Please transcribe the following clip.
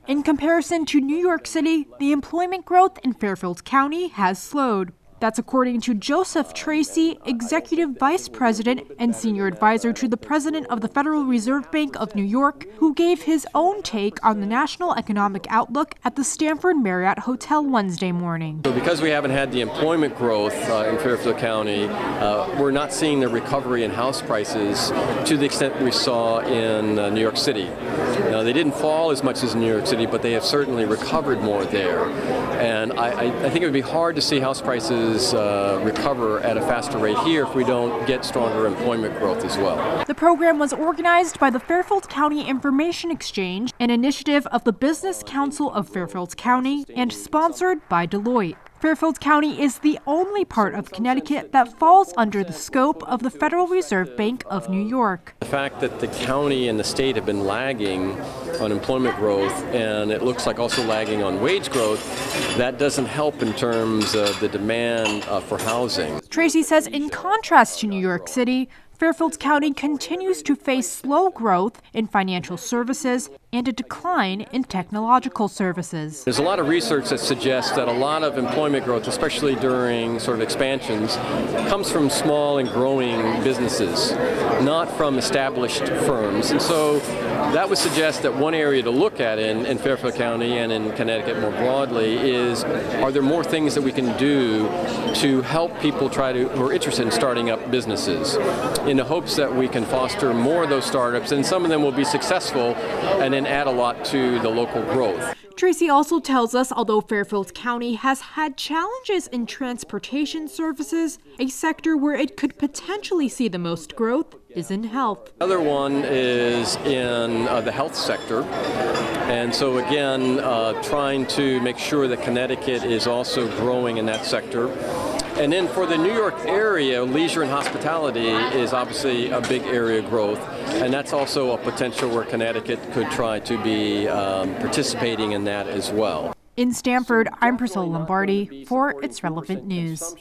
In comparison to New York City, the employment growth in Fairfield County has slowed. That's according to Joseph Tracy, Executive Vice President and Senior Advisor to the President of the Federal Reserve Bank of New York, who gave his own take on the national economic outlook at the Stamford Marriott Hotel Wednesday morning. So because we haven't had the employment growth in Fairfield County, we're not seeing the recovery in house prices to the extent we saw in New York City. Now, they didn't fall as much as New York City, but they have certainly recovered more there. And I think it would be hard to see house prices recover at a faster rate here if we don't get stronger employment growth as well. The program was organized by the Fairfield County Information Exchange, an initiative of the Business Council of Fairfield County, and sponsored by Deloitte. Fairfield County is the only part of Connecticut that falls under the scope of the Federal Reserve Bank of New York. The fact that the county and the state have been lagging on employment growth, and it looks like also lagging on wage growth, that doesn't help in terms of the demand for housing. Tracy says in contrast to New York City, Fairfield County continues to face slow growth in financial services and a decline in technological services. There's a lot of research that suggests that a lot of employment growth, especially during sort of expansions, comes from small and growing businesses, not from established firms. And so that would suggest that one area to look at in Fairfield County and in Connecticut more broadly is, are there more things that we can do to help people who are interested in starting up businesses, in the hopes that we can foster more of those startups, and some of them will be successful and then add a lot to the local growth. Tracy also tells us although Fairfield County has had challenges in transportation services, a sector where it could potentially see the most growth is in health. Another one is in the health sector. And so again, trying to make sure that Connecticut is also growing in that sector. And then for the New York area, leisure and hospitality is obviously a big area of growth. And that's also a potential where Connecticut could try to be participating in that as well. In Stamford, I'm Priscilla Lombardi for It's Relevant News.